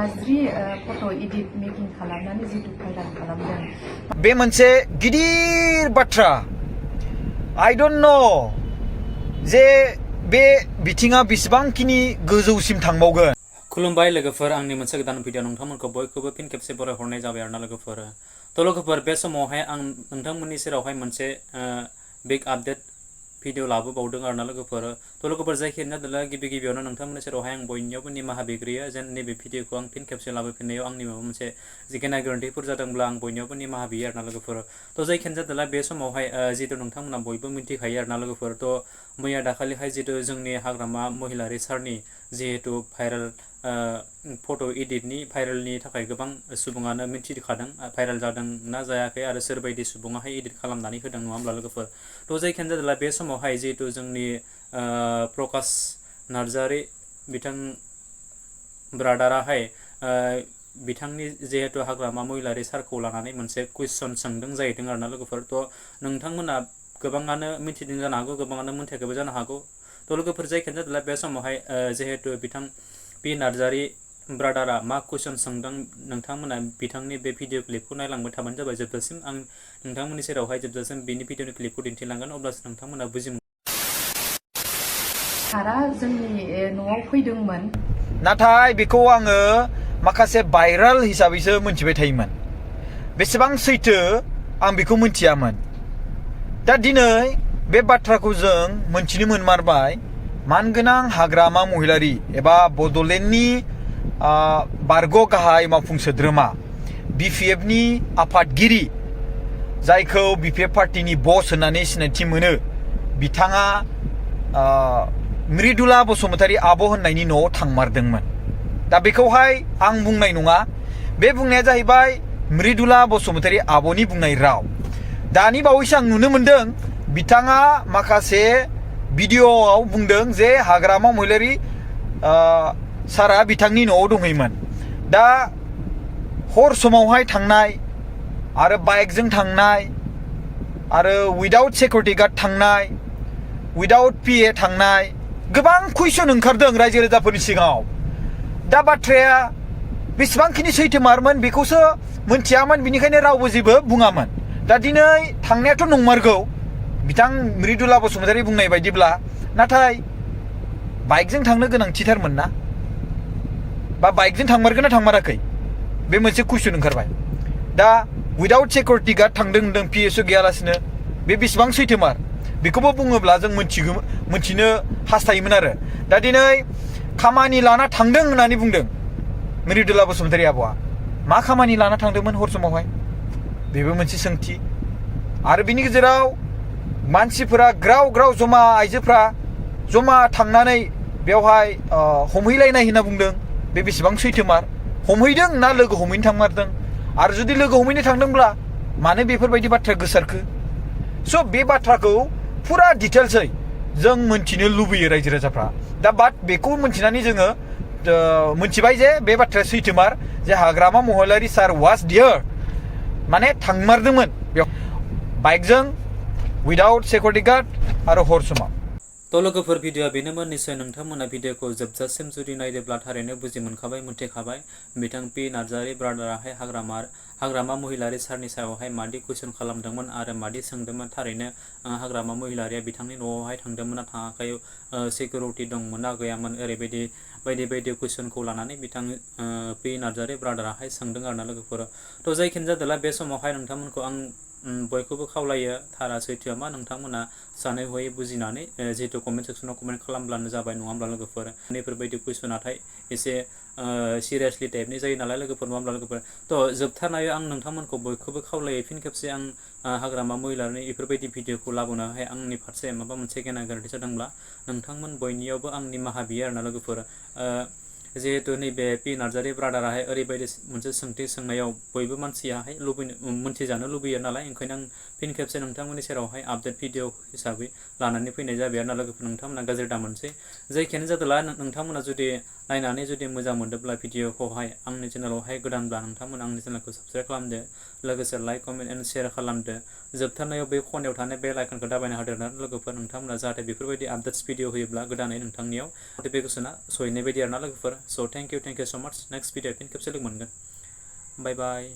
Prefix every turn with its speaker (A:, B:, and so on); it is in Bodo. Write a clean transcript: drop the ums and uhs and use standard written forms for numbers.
A: गाज्रि फट' एडिट मेकिं खालामनानै जितु भाइराल खालामदों
B: बे मोनसे गिदिर बाथ्रा I don't know जे बे बिथिङा बेसेबांखिनि गोजौसिम थांबावगोन।
C: खुलुमबाय लोगोफोर, आंनि मोनसे गोदान भिडिअ नोंथांमोनखौ बयखौबो फिन खेबसे बरायहरनाय जाबाय आरोना लोगोफोर। थ' लोगोफोर, बे समावहाय आं नोंथांमोननि सेरावहाय मोनसे बिग आपडेट भिडिअ लाबोबावदों आरोना लोगोफोर। थ' लोगोफोर, जायखिजाया जादोंला गिबियावनो नोंथांमोननि सेरावहाय आं बयनियावबो निमाहा बिग्रोयो जेन नैबे भिडिअखौ आं फिन खेबसे लाबोफिननायाव आंनि माबा मोनसे जिखिना गोरोन्थिफोर जादोंब्ला आं बयनियावबो निमाहा बियो आरोना लोगोफोर। थ' जायखिजाया जादोंला बे समावहाय जितु नोंथांमोना बयबो मिन्थिखायो आरोना लोगोफोर। थ' मैया दाखालिहाय जितु जोंनि हाग्रामा महिलारी सारनि जिहेतु भाइरेल फट' एडिटनि भाइरेलनि थाखाय गोबां सुबुङानो मिन्थिखादों भाइरेल जादों ना जायाखै आरो सोरबायदि सुबुङाहाय एडिट खालामनानै होदों नङा होमब्ला लोगोफोर। थ' जायखियानो जादोंला बे समावहाय जिहेतु जोंनि प्रकाश नार्जारी बिथां ब्रादाराहाय बिथांनि जिहेतु हाग्रामा महिलारी सारखौ लानानै मोनसे कुइसन सोंदों जाहैदों आरोना लोगोफोर। थ' नोंथांमोना गोबाङानो मिन्थिदों जानो हागौ, गोबाङानो मिन्थियाखैबो जानो हागौ। थ' लोगोफोर, जायखियानो जादोंला बे समावहाय जिहेतु बिथां पि नार्जारी ब्रादारा मा कुइसन सोंदों नोंथांमोना बिथांनि बे भिडिअ क्लिपखौ नायलांबाय थाबानो जाबाय जोबजासिम। आं नोंथांमोननि सेरावहाय जोबजासिम बेनि भिडिअनि क्लिपखौ दिन्थिलांगोन, अब्लासो नोंथांमोना बुजिमोन।
A: सारा जोंनि न'आव फैदोंमोन,
B: नाथाय बेखौ आङो माखासे भाइराल हिसाबैसो मोनथिबाय थायोमोन। बेसेबां सैथो आं बेखौ मोनथियामोन। दा दिनै बे बाथ्राखौ जों मोनथिनो मोनमारबाय। मानगोनां हाग्रामा महिलारी एबा बड'लेण्डनि बारग' गाहाय मावफुं सोद्रोमा BPFनि आफादगिरि, जायखौ BPF पार्टिनि बस होननानै सिनायथि मोनो, बिथाङा मृदुला बसुमतारी आब' होननायनि न'आव थांमारदोंमोन। दा बेखौहाय आं बुंनाय नङा, बे बुंनाया जाहैबाय मृदुला बसुमतारी आब'नि बुंनाय राव। दानि बावैसो आं नुनो मोनदों बिथाङा माखासे भिडिअ'आव बुंदों जे हाग्रामा महिलारी सारा बिथांनि न'आव दंहैयोमोन। दा हर समावहाय थांनाय आरो बाइकजों थांनाय आरो उइदाउट सिकिउरिटि गार्ड थांनाय, उइदाउट PA थांनाय, गोबां कुइसन ओंखारदों रायजो राजाफोरनि सिगाङाव। दा बाथ्राया बेसेबांखिनि सैथोमारमोन बेखौसो मोनथियामोन, बिनिखायनो रावबो जेबो बुङामोन। दा दिनै थांनायाथ' नंमारगौ बिथां मृदुला बसुमतारी बुंनाय बायदिब्ला, नाथाय बाइकजों थांनो गोनांथिथारमोन ना, बा बाइकजों थांमारगोन ना थांमाराखै, बे मोनसे कुइसन ओंखारबाय। दा उइदाउट सिकिउरिटि गार्ड थांदों होनदों, PSO गैयालासिनो, बे बेसेबां सैथोमार बेखौबो बुङोब्ला जों मोनथिनो हास्थायोमोन आरो। दा दिनै खामानि लाना थांदों होननानै बुंदों मृदुला बसुमतारी आब'आ। मा खामानि लाना थांदोंमोन हर समावहाय, बेबो मोनसे सोंथि। आरो बिनि गेजेराव मानसिफोरा ग्राव ग्राव जमा, आइजोफ्रा जमा थांनानै बेवहाय हमहैलायनाय होनना बुंदों, बे बेसेबां सैथोमार? हमहैदों ना लोगो हमहैनो थांमारदों? आरो जुदि लोगो हमहैनो थांदोंब्ला मानो बेफोरबायदि बाथ्रा गोसारखो? स' बे बाथ्राखौ फुरा डिटेल्सै जों मोनथिनो लुबैयो रायजो राजाफ्रा। दा बेखौ मोनथिनानै जोङो मोनथिबाय जे बे बाथ्राया सैथोमार, जे हाग्रामा महिलारी सार वाज डियर, माने थांमारदोंमोन बेयाव बाइकजों उइदाउट सिकिउरिटि गार्ड आरो हर समाव।
C: थ' लोगोफोर, भिडिअआ बेनोमोन। निस्सय नोंथांमोना भिडिअखौ जोबजासिम जुदि नायदोंब्ला थारैनो बुजि मोनखाबाय, मोनथिखाबाय बिथां पि नार्जारी ब्रादाराहाय हाग्रामा महिलारी सारनि सायावहाय मादि कुइसन खालामदोंमोन आरो मादि सोंदोंमोन। थारैनो हाग्रामा महिलारिया बिथांनि न'आवहाय थांदोंमोन ना थाङाखै, सिकिउरिटि दंमोन ना गैयामोन, ओरैबायदि बायदि कुइसनखौ लानानै बिथां पि नार्जारी ब्रादाराहाय सोंदों आरोना लोगोफोर। थ' जायखियानो जादोंला बे समावहाय नोंथांमोनखौ आं बयखौबो खावलायो, थारा सैथोआ मा नोंथांमोना सानै हयै बुजिनानै जिहेतु कमेन्ट सेक्सनाव कमेन्ट खालामब्लानो जाबाय नङा होमब्ला लोगोफोर। बेफोरबायदि कुइसनाथाय एसे सिरियासलि टाइपनि जायो नालाय लोगोफोर, नङा होमब्ला लोगोफोर। थ' जोबथारनायाव आं नोंथांमोनखौ बयखौबो खावलायो, फिन खेबसे आं हाग्रामा महिलारिनि बेफोरबायदि भिडिअखौ लाबोनानैहाय आंनि फारसे माबा मोनसे गेना गोरोन्थि जादोंब्ला नोंथांमोन बयनियावबो आं निमाहा बियो आरोना लोगोफोर। जिहेतु नैबे पि नार्जारी ब्रादाराहाय ओरैबायदि मोनसे सोंथि सोंनायाव बयबो मानसियाहाय मोनथिजानो लुबैयो नालाय, ओंखायनो आं फिन खेबसे नोंथांमोननि सेरावहाय आपडेट भिडिअ हिसाबै लानानै फैनाय जाबाय आरोना लोगोफोर। नोंथांमोना गाज्रि दा मोनसै। जायखियानो जादोंला नोंथांमोना जुदि नायनानै जुदि मोजां मोनदोंब्ला भिडिअखौहाय आंनि चेनेलावहाय गोदानब्ला नोंथांमोना आंनि चेनेलखौ साबस्क्राइब खालामदो, लोगोसे लाइक कमेन्ट एन्ड शेयार खालामदो। जोबथारनायाव बे खनायाव थानाय बेल आइकनखौ दाबायना होदो लोगोफोर, नोंथांमोना जाहाथे बेफोरबायदि आपडेट्स भिडिअ होयोब्ला गोदानै नोंथांनियाव नटिफिकेसना सहैनाय बायदि आरोना लोगोफोर। स' थेंक इउ स' माच नेक्स्ट भिडिअ फिन खेबसे लोगो मोनगोन बाय बाय